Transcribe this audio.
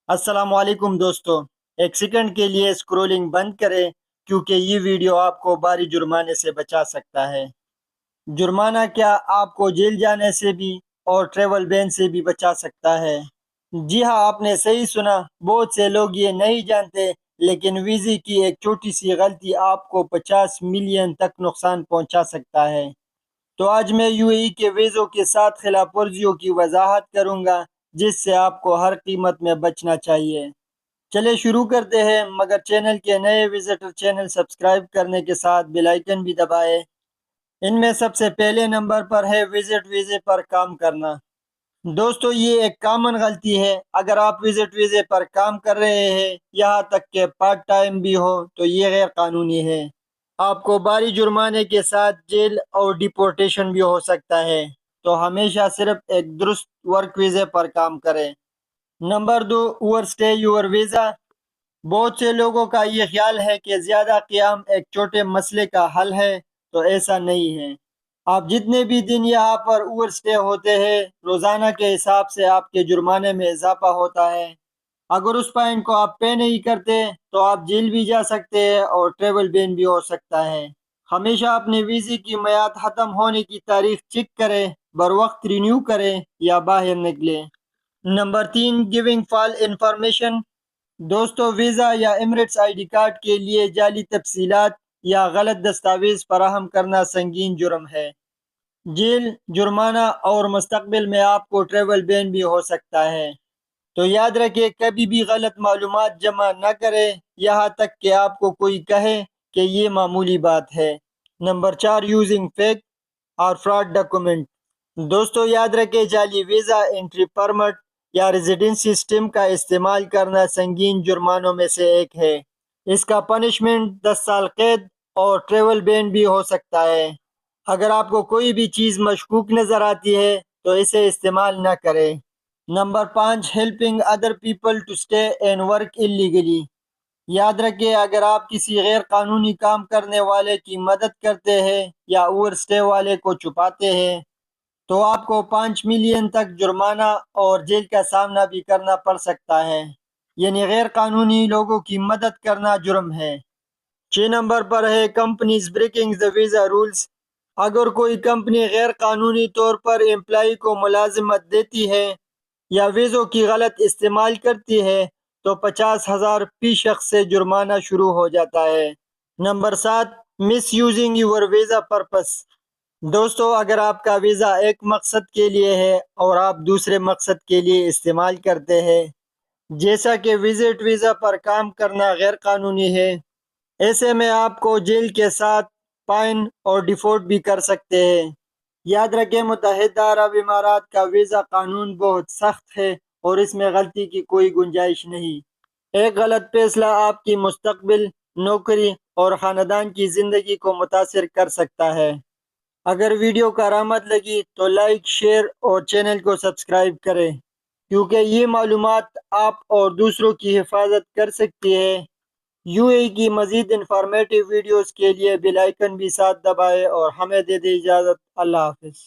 السلام علیکم دوستو، ایک سیکنڈ کے لیے اسکرولنگ بند کریں کیونکہ یہ ویڈیو آپ کو بھاری جرمانے سے بچا سکتا ہے۔ جرمانہ کیا آپ کو جیل جانے سے بھی اور ٹریول بین سے بھی بچا سکتا ہے؟ جی ہاں، آپ نے صحیح سنا۔ بہت سے لوگ یہ نہیں جانتے لیکن ویزے کی ایک چھوٹی سی غلطی آپ کو 50 ملین تک نقصان پہنچا سکتا ہے۔ تو آج میں یو اے ای کے ویزوں کے ساتھ خلاف ورزیوں کی وضاحت کروں گا جس سے آپ کو ہر قیمت میں بچنا چاہیے۔ چلے شروع کرتے ہیں، مگر چینل کے نئے وزٹر چینل سبسکرائب کرنے کے ساتھ بیل آئیکن بھی دبائیں۔ ان میں سب سے پہلے نمبر پر ہے وزٹ ویزے پر کام کرنا۔ دوستو، یہ ایک کامن غلطی ہے۔ اگر آپ وزٹ ویزے پر کام کر رہے ہیں، یہاں تک کہ پارٹ ٹائم بھی ہو، تو یہ غیر قانونی ہے۔ آپ کو بھاری جرمانے کے ساتھ جیل اور ڈیپورٹیشن بھی ہو سکتا ہے۔ تو ہمیشہ صرف ایک درست ورک ویزے پر کام کریں۔ Number 2، over stay your visa. بہت سے لوگوں کا یہ خیال ہے کہ زیادہ قیام ایک چھوٹے مسئلے کا حل ہے، تو ایسا نہیں ہے۔ آپ جتنے بھی دن یہاں پر اوور اسٹے ہوتے ہیں، روزانہ کے حساب سے آپ کے جرمانے میں اضافہ ہوتا ہے۔ اگر اس فائن کو آپ پے نہیں کرتے تو آپ جیل بھی جا سکتے ہیں اور ٹریول بین بھی ہو سکتا ہے۔ ہمیشہ اپنے ویزے کی میعاد ختم ہونے کی تاریخ چیک کریں، بروقت رینیو کریں یا باہر نکلیں۔ نمبر 3، گیونگ فال انفارمیشن۔ دوستو، ویزا یا ایمریٹس آئی ڈی کارڈ کے لیے جعلی تفصیلات یا غلط دستاویز فراہم کرنا سنگین جرم ہے۔ جیل، جرمانہ اور مستقبل میں آپ کو ٹریول بین بھی ہو سکتا ہے۔ تو یاد رکھیں، کبھی بھی غلط معلومات جمع نہ کریں یہاں تک کہ آپ کو کوئی کہے کہ یہ معمولی بات ہے۔ نمبر 4، یوزنگ فیک اور فراڈ ڈاکومنٹ۔ دوستو یاد رکھیں، جعلی ویزا، انٹری پرمٹ یا ریزیڈنسی سٹیم کا استعمال کرنا سنگین جرمانوں میں سے ایک ہے۔ اس کا پنشمنٹ 10 سال قید اور ٹریول بین بھی ہو سکتا ہے۔ اگر آپ کو کوئی بھی چیز مشکوک نظر آتی ہے تو اسے استعمال نہ کریں۔ Number 5، helping other people to stay and work illegally. یاد رکھیں، اگر آپ کسی غیر قانونی کام کرنے والے کی مدد کرتے ہیں یا اوور اسٹے والے کو چھپاتے ہیں تو آپ کو 5 ملین تک جرمانہ اور جیل کا سامنا بھی کرنا پڑ سکتا ہے۔ یعنی غیر قانونی لوگوں کی مدد کرنا جرم ہے۔ 6 نمبر پر ہے companies breaking the visa rules. اگر کوئی کمپنی غیر قانونی طور پر امپلائی کو ملازمت دیتی ہے یا ویزوں کی غلط استعمال کرتی ہے تو 50,000 فی شخص سے جرمانہ شروع ہو جاتا ہے۔ Number 7، miss using your visa purpose. دوستو، اگر آپ کا ویزا ایک مقصد کے لیے ہے اور آپ دوسرے مقصد کے لیے استعمال کرتے ہیں، جیسا کہ وزٹ ویزا پر کام کرنا غیر قانونی ہے، ایسے میں آپ کو جیل کے ساتھ فائن اور ڈیفالٹ بھی کر سکتے ہیں۔ یاد رکھیں، متحدہ عرب امارات کا ویزا قانون بہت سخت ہے اور اس میں غلطی کی کوئی گنجائش نہیں۔ ایک غلط فیصلہ آپ کی مستقبل، نوکری اور خاندان کی زندگی کو متاثر کر سکتا ہے۔ اگر ویڈیو کارآمد لگی تو لائک، شیئر اور چینل کو سبسکرائب کریں کیونکہ یہ معلومات آپ اور دوسروں کی حفاظت کر سکتی ہے۔ یو اے ای کی مزید انفارمیٹیو ویڈیوز کے لیے بیل آئیکن بھی ساتھ دبائیں اور ہمیں دے اجازت۔ اللہ حافظ۔